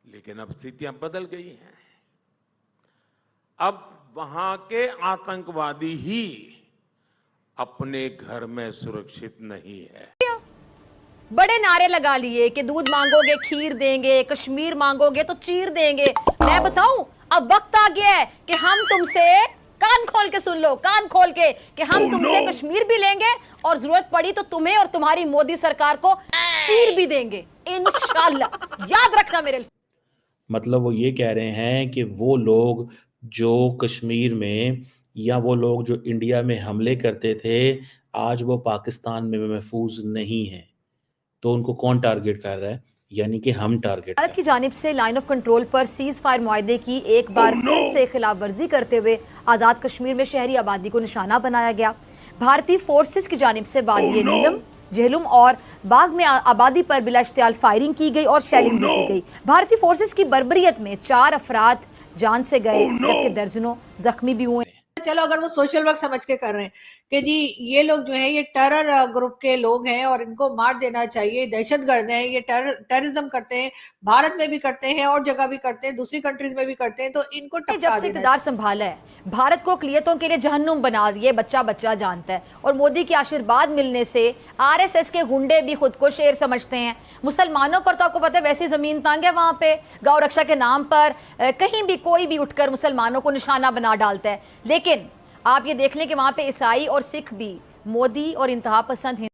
लेकिन अब स्थितियां बदल गई हैं। अब वहां के आतंकवादी ही अपने घर में सुरक्षित नहीं है। बड़े नारे लगा लिए कि दूध मांगोगे खीर देंगे, कश्मीर मांगोगे तो चीर देंगे। मैं बताऊं, अब वक्त आ गया है कि हम तुमसे, कान खोल के सुन लो, कान खोल के, कि हम तुमसे कश्मीर भी लेंगे और जरूरत पड़ी तो तुम्हें और तुम्हारी मोदी सरकार को चीर भी देंगे, इंशाल्लाह। याद रखना मेरे। मतलब वो ये कह रहे हैं कि वो लोग जो कश्मीर में या वो लोग जो इंडिया में हमले करते थे, आज वो पाकिस्तान में महफूज नहीं हैं। तो उनको कौन टारगेट कर रहा है? यानी कि हम टारगेट कर भारत रहे की हैं। जानिब से लाइन ऑफ कंट्रोल पर सीज फायर मुआहदे की एक बार फिर से खिलाफ वर्जी करते हुए आज़ाद कश्मीर में शहरी आबादी को निशाना बनाया गया। भारतीय फोर्सेस की जानिब से वादी नीलम, झेलुम और बाग में आबादी पर बिला इश्तियाल फायरिंग की गई और शेलिंग भी की गई। भारतीय फोर्सेस की बर्बरियत में 4 अफराद जान से गए जबकि दर्जनों जख्मी भी हुए। चलो अगर वो सोशल वर्क समझ के कर रहे हैं कि जी ये लोग जो है ये टेरर ग्रुप के लोग हैं और इनको मार देना चाहिए, दहशतगर्द हैं, ये टेररिज्म करते हैं, भारत में भी करते हैं और जगह भी करते हैं, दूसरी कंट्रीज में भी करते हैं, तो इनको जब टपका से देना इक़्तिदार संभाला है, भारत को अक़लियतों के लिए जहन्नुम बना दिए, बच्चा बच्चा जानता है। और मोदी के आशीर्वाद मिलने से आरएसएस के गुंडे भी खुद को शेर समझते हैं। मुसलमानों पर तो आपको पता है वैसी जमीन तंग है, वहां पे गौ रक्षा के नाम पर कहीं भी कोई भी उठकर मुसलमानों को निशाना बना डालता है। लेकिन आप ये देख लें कि वहां पे ईसाई और सिख भी मोदी और इंतहा पसंद।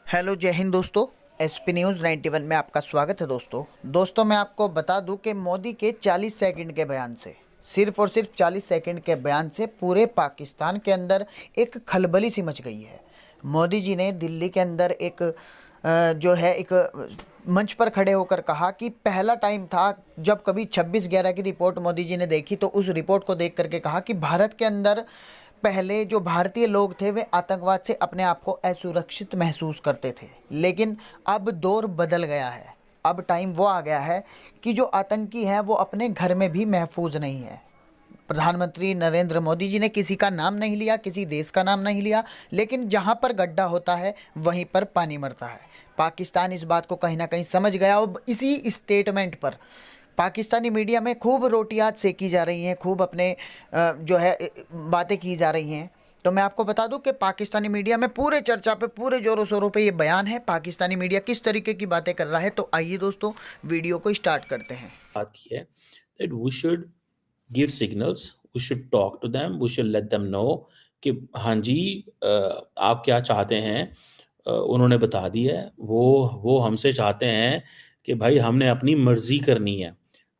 हेलो, जय हिंद दोस्तों। एसपी न्यूज़ 91 में आपका स्वागत है दोस्तों मैं आपको बता दूं कि मोदी के 40 सेकंड के बयान से, सिर्फ और सिर्फ 40 सेकंड के बयान से पूरे पाकिस्तान के अंदर एक खलबली सी मच गई है। मोदी जी ने दिल्ली के अंदर एक मंच पर खड़े होकर कहा कि पहला टाइम था जब कभी 26/11 की रिपोर्ट मोदी जी ने देखी, तो उस रिपोर्ट को देख करके कहा कि भारत के अंदर पहले जो भारतीय लोग थे वे आतंकवाद से अपने आप को असुरक्षित महसूस करते थे, लेकिन अब दौर बदल गया है। अब टाइम वो आ गया है कि जो आतंकी हैं वो अपने घर में भी महफूज नहीं है। प्रधानमंत्री नरेंद्र मोदी जी ने किसी का नाम नहीं लिया, किसी देश का नाम नहीं लिया, लेकिन जहां पर गड्ढा होता है वहीं पर पानी मरता है। पाकिस्तान इस बात को कहीं ना कहीं समझ गया और इसी स्टेटमेंट पर पाकिस्तानी मीडिया में खूब रोटियां सेकी जा रही हैं, खूब अपने बातें की जा रही हैं। तो मैं आपको बता दूं कि पाकिस्तानी मीडिया में पूरे चर्चा पे, पूरे जोरों शोरों पे ये बयान है। पाकिस्तानी मीडिया किस तरीके की बातें कर रहा है, तो आइए दोस्तों वीडियो को स्टार्ट करते हैं। बात की है that we should give signals, we should talk to them, we should let them know कि हाँ जी, आप क्या चाहते हैं। उन्होंने बता दिया है, वो हमसे चाहते हैं कि भाई हमने अपनी मर्जी करनी है।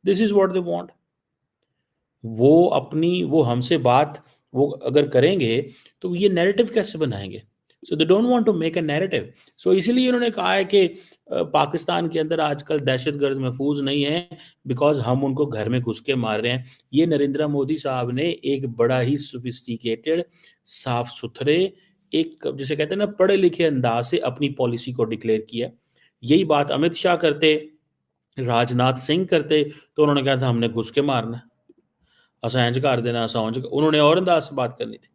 This is what they want. वो हमसे बात वो अगर करेंगे तो ये नैरेटिव कैसे बनाएंगे? So they don't want to make a narrative. So इसीलिए उन्होंने कहा है कि पाकिस्तान के अंदर आजकल दहशतगर्द महफूज नहीं है, बिकॉज हम उनको घर में घुस के मार रहे हैं। ये नरेंद्र मोदी साहब ने एक बड़ा ही सोफिस्टिकेटेड, साफ सुथरे, एक जिसे कहते हैं ना पढ़े लिखे अंदाज से अपनी पॉलिसी को डिक्लेयर किया। यही बात अमित शाह करते, राजनाथ सिंह करते, तो उन्होंने कहा था हमने घुस के मारना, असहज कर देना, उन्होंने और अंदाज से बात करनी थी।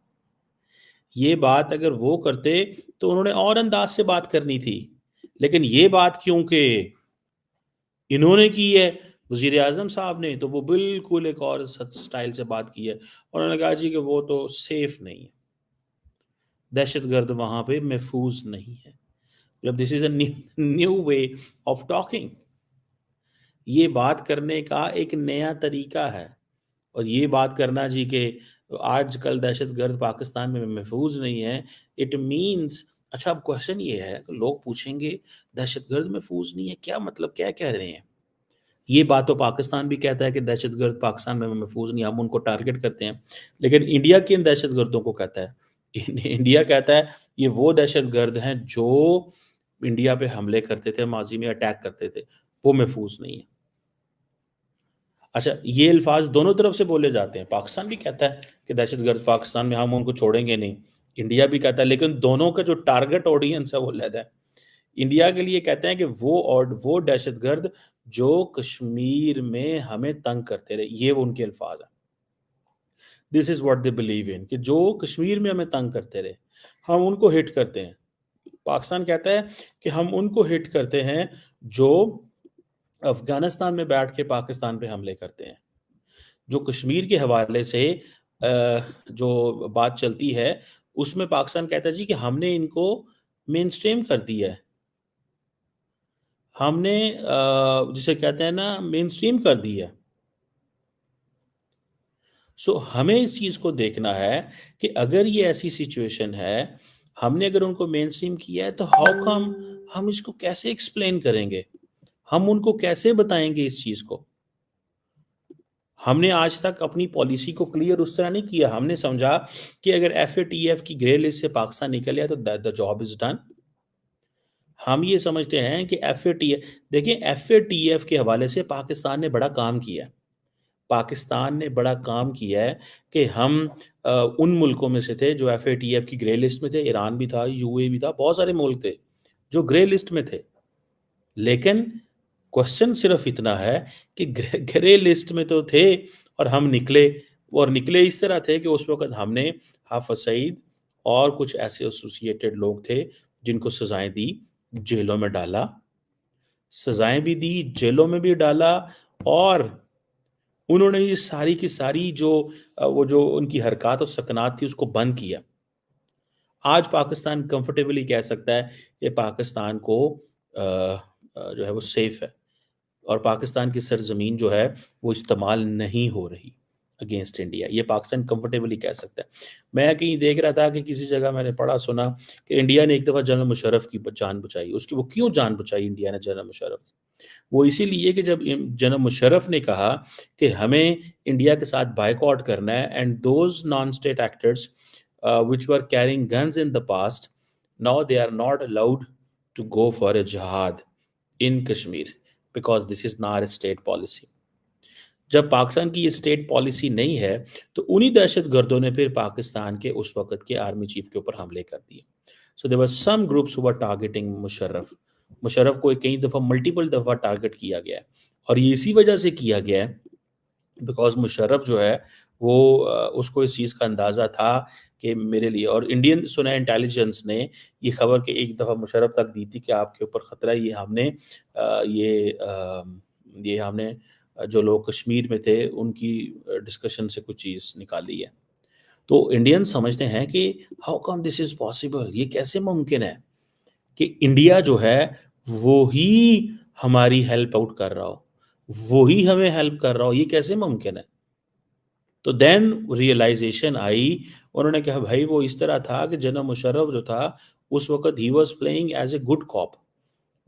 ये बात अगर वो करते तो उन्होंने और अंदाज से बात करनी थी। लेकिन ये बात क्योंकि इन्होंने की है, वजीर आजम साहब ने, तो वो बिल्कुल एक और स्टाइल से बात की है। उन्होंने कहा जी कि वो तो सेफ नहीं है, दहशतगर्द वहां पे महफूज नहीं है। मतलब this is a new way of talking. ये बात करने का एक नया तरीका है। और ये बात करना जी कि आजकल दहशतगर्द पाकिस्तान में महफूज नहीं है, इट मीन्स, अच्छा अब क्वेश्चन ये है, लोग पूछेंगे दहशतगर्द महफूज नहीं है, क्या मतलब, क्या कह रहे हैं? ये बात तो पाकिस्तान भी कहता है कि दहशतगर्द पाकिस्तान में महफूज नहीं, हम उनको टारगेट करते हैं। लेकिन इंडिया किन दहशतगर्दों को कहता है? इंडिया कहता है ये वो दहशतगर्द हैं जो इंडिया पे हमले करते थे, माजी में अटैक करते थे, वो महफूज नहीं है। अच्छा, ये अल्फाज दोनों तरफ से बोले जाते हैं। पाकिस्तान भी कहता है कि दहशतगर्द पाकिस्तान में, हम उनको छोड़ेंगे नहीं। इंडिया भी कहता है, लेकिन दोनों का जो टारगेट ऑडियंस है वो अलग है। इंडिया के लिए कहते हैं कि वो दहशतगर्द जो कश्मीर में हमें तंग करते रहे, ये वो उनके अल्फाज है। This is what they believe in, कि जो कश्मीर में हमें तंग करते रहे, हम उनको हिट करते हैं। पाकिस्तान कहता है कि हम उनको हिट करते हैं जो अफगानिस्तान में बैठ के पाकिस्तान पे हमले करते हैं। जो कश्मीर के हवाले से जो बात चलती है उसमें पाकिस्तान कहता है जी कि हमने इनको मेन स्ट्रीम कर दिया है, हमने जिसे कहते हैं ना मेन स्ट्रीम कर दिया है। सो हमें इस चीज़ को देखना है कि अगर ये ऐसी सिचुएशन है, हमने अगर उनको मेन स्ट्रीम किया है तो हाउ कम हम इसको कैसे एक्सप्लेन करेंगे, हम उनको कैसे बताएंगे इस चीज़ को। हमने आज तक अपनी पॉलिसी को क्लियर उस तरह नहीं किया। हमने समझा कि अगर FATF की ग्रे लिस्ट से पाकिस्तान निकल गया तो द जॉब इज डन। हम ये समझते हैं कि FATF, देखिए FATF के हवाले से पाकिस्तान ने बड़ा काम किया है। पाकिस्तान ने बड़ा काम किया है कि हम उन मुल्कों में से थे जो FATF की ग्रे लिस्ट में थे। ईरान भी था, UAE भी था, बहुत सारे मुल्क थे जो ग्रे लिस्ट में थे। लेकिन क्वेश्चन सिर्फ इतना है कि ग्रे लिस्ट में तो थे और हम निकले, और निकले इस तरह थे कि उस वक्त हमने हाफिज सईद और कुछ ऐसे एसोसिएटेड लोग थे जिनको सजाएं दी, जेलों में डाला, सजाएं भी दी, जेलों में भी डाला, और उन्होंने ये सारी की सारी जो उनकी हरकत और सकनात थी उसको बंद किया। आज पाकिस्तान कंफर्टेबली कह सकता है कि पाकिस्तान को जो है वो सेफ है और पाकिस्तान की सरजमीन जो है वो इस्तेमाल नहीं हो रही अगेंस्ट इंडिया। ये पाकिस्तान कंफर्टेबली कह सकता है। मैं कहीं देख रहा था कि किसी जगह मैंने पढ़ा सुना कि इंडिया ने एक दफ़ा जनरल मुशर्रफ की जान बचाई। उसकी वो क्यों जान बचाई इंडिया ने जनरल मुशर्रफ की? वो इसीलिए कि जब जनरल मुशर्रफ ने कहा कि हमें इंडिया के साथ बायकॉट करना है and those non state actors which were carrying guns in the past, now they are not allowed to go for a jihad in Kashmir because this is not a state policy. जब पाकिस्तान की ये state policy नहीं है तो उन्हीं दहशतगर्दों ने फिर पाकिस्तान के उस वक्त के आर्मी चीफ के ऊपर हमले कर दिए। So there were some groups who were targeting Musharraf को कई दफ़ा मल्टीपल दफ़ा टारगेट किया गया है, और ये इसी वजह से किया गया है बिकॉज मुशर्रफ जो है वो उसको इस चीज़ का अंदाज़ा था कि मेरे लिए, और इंडियन सुना इंटेलिजेंस ने ये खबर कि एक दफ़ा मुशर्रफ तक दी थी कि आपके ऊपर ख़तरा है, ये हमने जो लोग कश्मीर में थे उनकी डिस्कशन से कुछ चीज़ निकाली है। तो इंडियन समझते हैं कि how come this is possible, ये कैसे मुमकिन है कि इंडिया जो है वो ही हमारी हेल्प आउट कर रहा हो, वो ही हमें हेल्प कर रहा हो, ये कैसे मुमकिन है? तो देन रियलाइजेशन आई, उन्होंने कहा भाई वो इस तरह था कि जनरल मुशर्रफ जो था उस वक्त ही was playing as a good cop,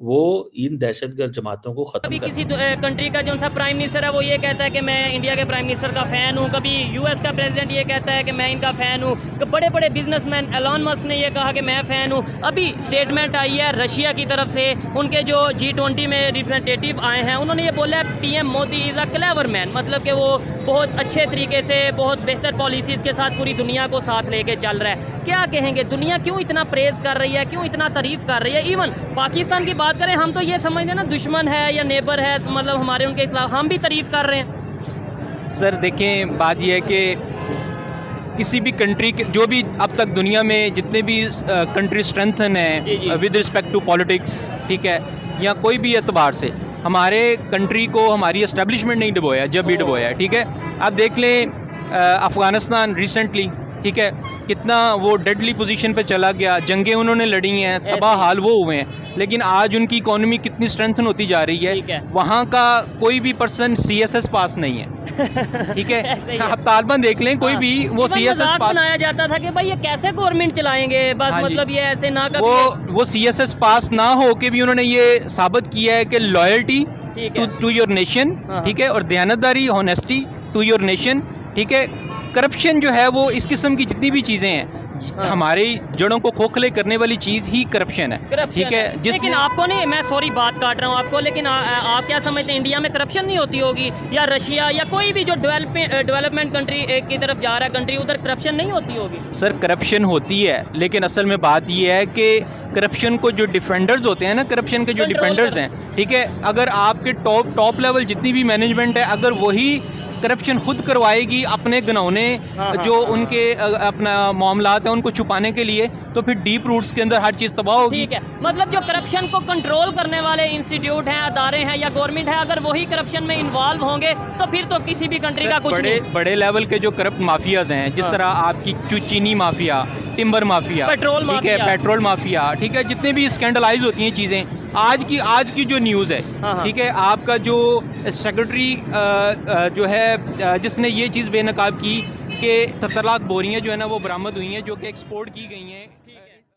वो इन दहशतगर्द जमातों को खत्म कर। किसी कंट्री का जो सा प्राइम मिनिस्टर है वो ये कहता है कि मैं इंडिया के प्राइम मिनिस्टर का फ़ैन हूँ, कभी US का प्रेसिडेंट ये कहता है कि मैं इनका फ़ैन हूँ, बड़े बड़े बिजनेसमैन एलन मस्क ने ये कहा कि मैं फ़ैन हूँ। अभी स्टेटमेंट आई है रशिया की तरफ से, उनके जो G20 में रिप्रेजेंटेटिव आए हैं उन्होंने ये बोला PM Modi is a clever man, मतलब कि वो बहुत अच्छे तरीके से बहुत बेहतर पॉलिसीज़ के साथ पूरी दुनिया को साथ लेके चल रहा है। क्या कहेंगे, दुनिया क्यों इतना प्रेज़ कर रही है, क्यों इतना तारीफ़ कर रही है? इवन पाकिस्तान की बात करें, हम तो ये समझते ना दुश्मन है या नेबर है, मतलब हमारे उनके खिलाफ, हम भी तारीफ़ कर रहे हैं। सर देखें, बात यह है कि किसी भी कंट्री के जो भी अब तक दुनिया में जितने भी कंट्री स्ट्रेंथन है विद रिस्पेक्ट टू पॉलिटिक्स, ठीक है, या कोई भी एतबार से हमारे कंट्री को हमारी एस्टेब्लिशमेंट नहीं डुबोया, जब भी डुबोया, ठीक है। अब देख लें अफ़गानिस्तान रिसेंटली, ठीक है, कितना वो डेडली पोजीशन पे चला गया, जंगें उन्होंने लड़ी हैं, तबाह हाल वो हुए हैं, लेकिन आज उनकी इकोनॉमी कितनी स्ट्रेंथन होती जा रही है। वहाँ का कोई भी पर्सन CSS पास नहीं है, ठीक है। आप तालिबान देख लें, कोई भी वो CSS पास बनाया जाता था कि भाई ये कैसे गवर्नमेंट चलाएंगे, बस मतलब ये ऐसे ना कर, वो CSS पास ना हो के भी उन्होंने ये साबित किया है कि लॉयल्टी टू योर नेशन, ठीक है, और दयानतदारी, ऑनेस्टी टू योर नेशन, ठीक है। करप्शन जो है वो इस किस्म की जितनी भी चीज़ें हैं, हमारी जड़ों को खोखले करने वाली चीज़ ही करप्शन है, ठीक है। लेकिन आपको नहीं, मैं सॉरी बात काट रहा हूँ आपको, लेकिन आप क्या समझते हैं इंडिया में करप्शन नहीं होती होगी, या रशिया या कोई भी जो डेवलपमेंट कंट्री की तरफ जा रहा है कंट्री, उधर करप्शन नहीं होती होगी? सर करप्शन होती है, लेकिन असल में बात ये है कि करप्शन को जो डिफेंडर्स होते हैं ना, करप्शन के जो डिफेंडर्स हैं, ठीक है, अगर आपके टॉप लेवल जितनी भी मैनेजमेंट है, अगर वही करप्शन खुद करवाएगी अपने घनौने जो उनके अपना मामलात है उनको छुपाने के लिए, तो फिर डीप रूट्स के अंदर हर चीज़ तबाह होगी। ठीक है, मतलब जो करप्शन को कंट्रोल करने वाले इंस्टीट्यूट हैं, अदारे हैं या गवर्नमेंट है, अगर वही करप्शन में इन्वॉल्व होंगे तो फिर तो किसी भी कंट्री का कुछ नहीं। बड़े लेवल के जो करप्ट माफियाज हैं, जिस तरह आपकी चीनी माफिया, टिम्बर माफिया, पेट्रोल ठीक है, पेट्रोल माफिया, ठीक है, जितने भी स्कैंडलाइज होती हैं चीज़ें, आज की जो न्यूज़ है, ठीक है, आपका जो सेक्रेटरी जो है जिसने ये चीज़ बेनकाब की कि 70 लाख बोरियां जो है ना वो बरामद हुई हैं जो कि एक्सपोर्ट की गई हैं